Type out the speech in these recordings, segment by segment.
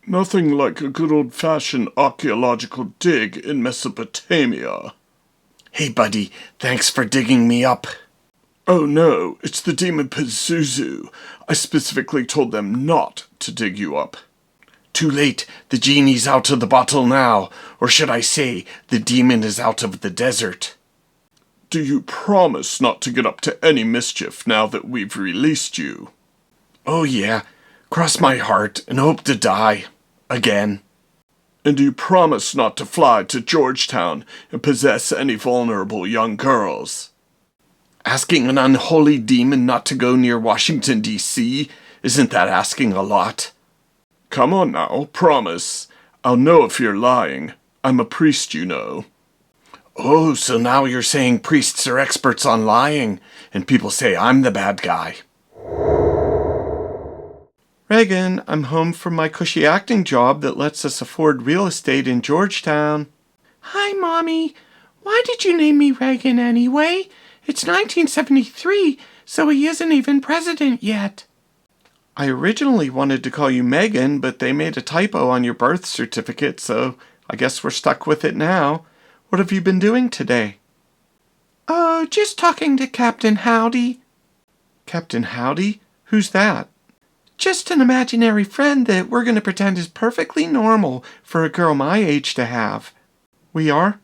Nothing like a good old-fashioned archaeological dig in Mesopotamia. Hey, buddy, thanks for digging me up. Oh no, it's the demon Pazuzu. I specifically told them not to dig you up. Too late, the genie's out of the bottle now, or should I say, the demon is out of the desert. Do you promise not to get up to any mischief now that we've released you? Oh yeah, cross my heart and hope to die. Again. And do you promise not to fly to Georgetown and possess any vulnerable young girls? Asking an unholy demon not to go near Washington, D.C., isn't that asking a lot? Come on now, promise. I'll know if you're lying. I'm a priest, you know. Oh, so now you're saying priests are experts on lying, and people say I'm the bad guy. Reagan, I'm home from my cushy acting job that lets us afford real estate in Georgetown. Hi, Mommy. Why did you name me Reagan anyway? It's 1973, so he isn't even president yet. I originally wanted to call you Megan, but they made a typo on your birth certificate, so I guess we're stuck with it now. What have you been doing today? Oh, just talking to Captain Howdy. Captain Howdy? Who's that? Just an imaginary friend that we're going to pretend is perfectly normal for a girl my age to have. We are?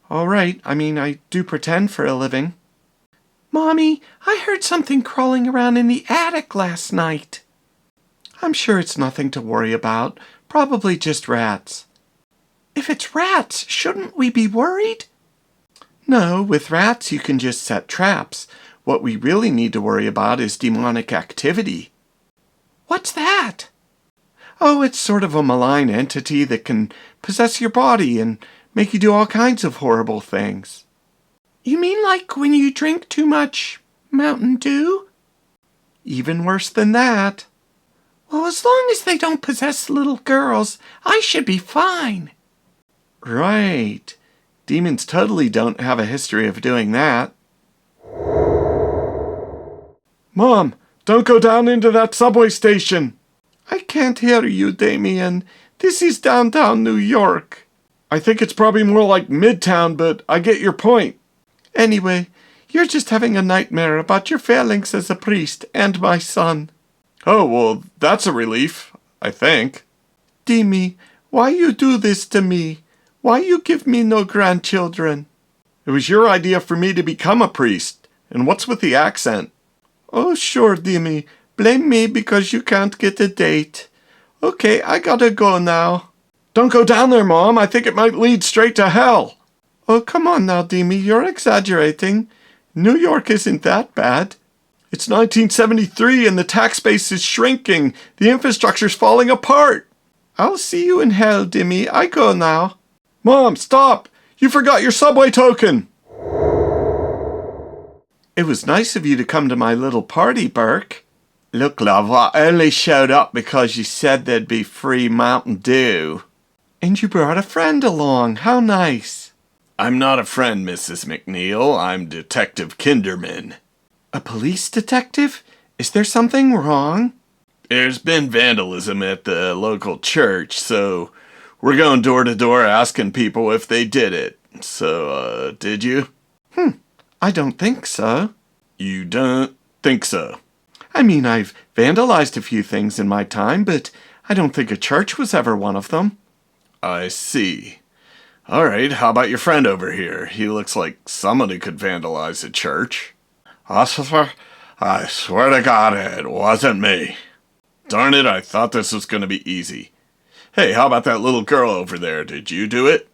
All right. I do pretend for a living. Mommy, I heard something crawling around in the attic last night. I'm sure it's nothing to worry about. Probably just rats. If it's rats, shouldn't we be worried? No, with rats you can just set traps. What we really need to worry about is demonic activity. What's that? Oh, it's sort of a malign entity that can possess your body and make you do all kinds of horrible things. You mean like when you drink too much Mountain Dew? Even worse than that. Well, as long as they don't possess little girls, I should be fine. Right. Demons totally don't have a history of doing that. Mom, don't go down into that subway station. I can't hear you, Damien. This is downtown New York. I think it's probably more like Midtown, but I get your point. Anyway, you're just having a nightmare about your failings as a priest and my son. Oh, well, that's a relief, I think. Demi, why you do this to me? Why you give me no grandchildren? It was your idea for me to become a priest. And what's with the accent? Oh, sure, Demi. Blame me because you can't get a date. Okay, I gotta go now. Don't go down there, Mom. I think it might lead straight to hell. Oh, come on now, Demi. You're exaggerating. New York isn't that bad. It's 1973 and the tax base is shrinking. The infrastructure's falling apart. I'll see you in hell, Demi. I go now. Mom, stop! You forgot your subway token! It was nice of you to come to my little party, Burke. Look, love, I only showed up because you said there'd be free Mountain Dew. And you brought a friend along. How nice. I'm not a friend, Mrs. McNeil. I'm Detective Kinderman. A police detective? Is there something wrong? There's been vandalism at the local church, so we're going door to door asking people if they did it. So, did you? I don't think so. You don't think so? I've vandalized a few things in my time, but I don't think a church was ever one of them. I see. All right, how about your friend over here? He looks like somebody could vandalize a church. Officer, I swear to God it wasn't me. Darn it, I thought this was going to be easy. Hey, how about that little girl over there? Did you do it?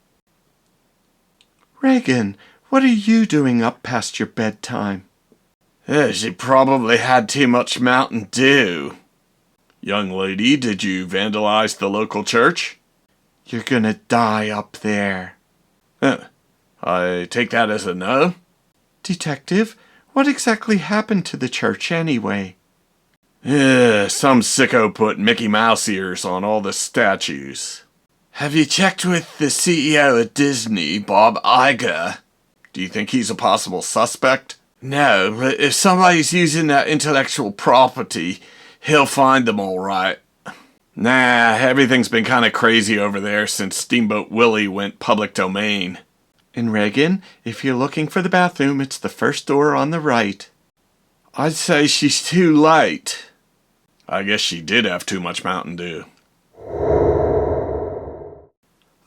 Reagan, what are you doing up past your bedtime? She probably had too much Mountain Dew. Young lady, did you vandalize the local church? You're gonna die up there. I take that as a no. Detective, what exactly happened to the church anyway? Some sicko put Mickey Mouse ears on all the statues. Have you checked with the CEO of Disney, Bob Iger? Do you think he's a possible suspect? No, but if somebody's using that intellectual property, he'll find them all right. Nah, everything's been kind of crazy over there since Steamboat Willie went public domain. And Reagan, if you're looking for the bathroom, it's the first door on the right. I'd say she's too light. I guess she did have too much Mountain Dew.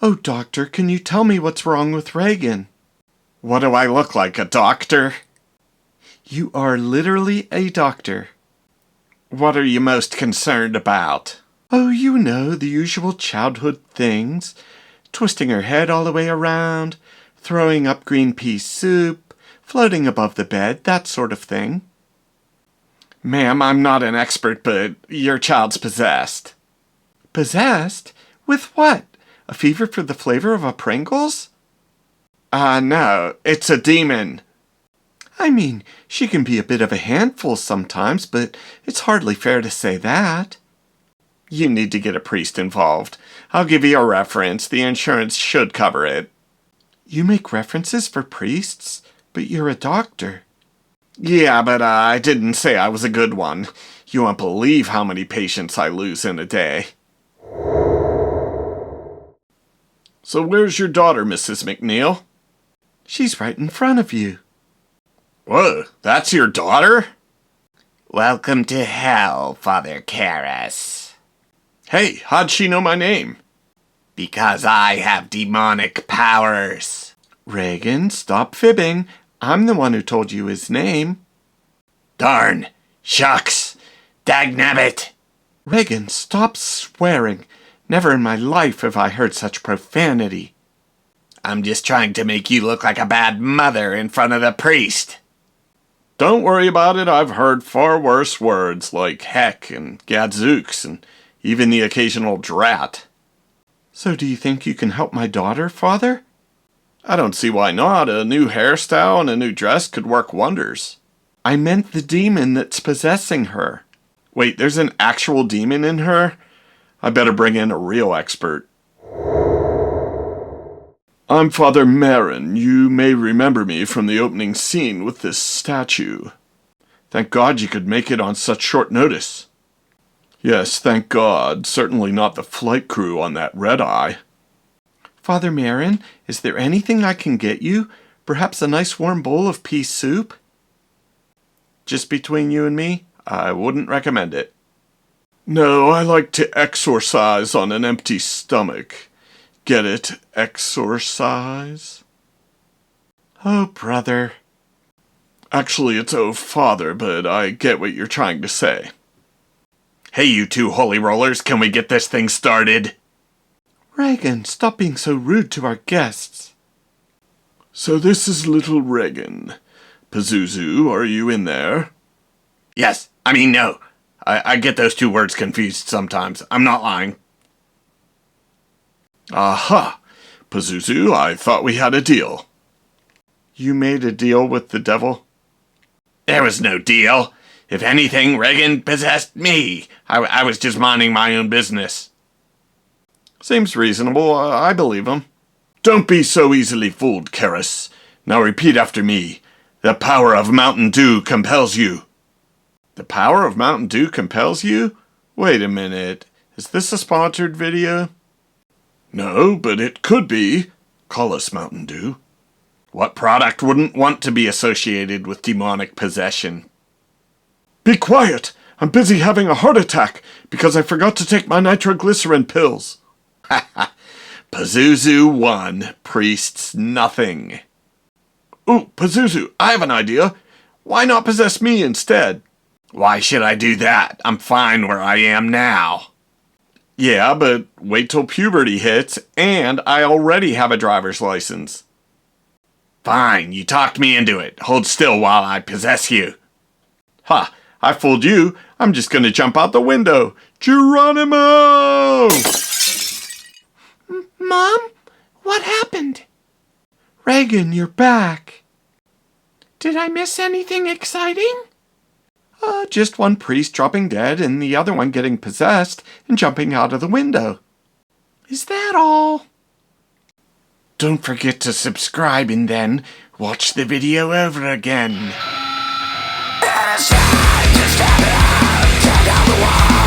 Oh, doctor, can you tell me what's wrong with Reagan? What do I look like, a doctor? You are literally a doctor. What are you most concerned about? Oh, you know, the usual childhood things. Twisting her head all the way around, throwing up green pea soup, floating above the bed, that sort of thing. Ma'am, I'm not an expert, but your child's possessed. Possessed? With what? A fever for the flavor of a Pringles? No, it's a demon. I mean, she can be a bit of a handful sometimes, but it's hardly fair to say that. You need to get a priest involved. I'll give you a reference. The insurance should cover it. You make references for priests, but you're a doctor. Yeah, but I didn't say I was a good one. You won't believe how many patients I lose in a day. So where's your daughter, Mrs. McNeil? She's right in front of you. Whoa, that's your daughter? Welcome to hell, Father Karras. Hey, how'd she know my name? Because I have demonic powers. Reagan, stop fibbing. I'm the one who told you his name. Darn. Shucks. Dagnabbit. Reagan, stop swearing. Never in my life have I heard such profanity. I'm just trying to make you look like a bad mother in front of the priest. Don't worry about it. I've heard far worse words like heck and gadzooks and even the occasional drat. So do you think you can help my daughter, Father? I don't see why not. A new hairstyle and a new dress could work wonders. I meant the demon that's possessing her. Wait, there's an actual demon in her? I better bring in a real expert. I'm Father Marin. You may remember me from the opening scene with this statue. Thank God you could make it on such short notice. Yes, thank God. Certainly not the flight crew on that red-eye. Father Marin, is there anything I can get you? Perhaps a nice warm bowl of pea soup? Just between you and me, I wouldn't recommend it. No, I like to exorcise on an empty stomach. Get it? Exorcise? Oh, brother. Actually, it's oh, father, but I get what you're trying to say. Hey, you two holy rollers, can we get this thing started? Reagan, stop being so rude to our guests. So this is little Reagan. Pazuzu, are you in there? Yes, no. I get those two words confused sometimes. I'm not lying. Aha! Pazuzu, I thought we had a deal. You made a deal with the devil? There was no deal. If anything, Reagan possessed me. I was just minding my own business. Seems reasonable. I believe him. Don't be so easily fooled, Karras. Now repeat after me. The power of Mountain Dew compels you. The power of Mountain Dew compels you? Wait a minute. Is this a sponsored video? No, but it could be. Call us Mountain Dew. What product wouldn't want to be associated with demonic possession? Be quiet! I'm busy having a heart attack because I forgot to take my nitroglycerin pills. Pazuzu won. Priests nothing. Ooh, Pazuzu, I have an idea. Why not possess me instead? Why should I do that? I'm fine where I am now. Yeah, but wait till puberty hits, and I already have a driver's license. Fine, you talked me into it. Hold still while I possess you. Ha! I fooled you. I'm just gonna jump out the window. Geronimo! Mom? What happened? Reagan, you're back. Did I miss anything exciting? Just one priest dropping dead and the other one getting possessed and jumping out of the window. Is that all? Don't forget to subscribe and then watch the video over again. It's time to step it up, tear down the wall.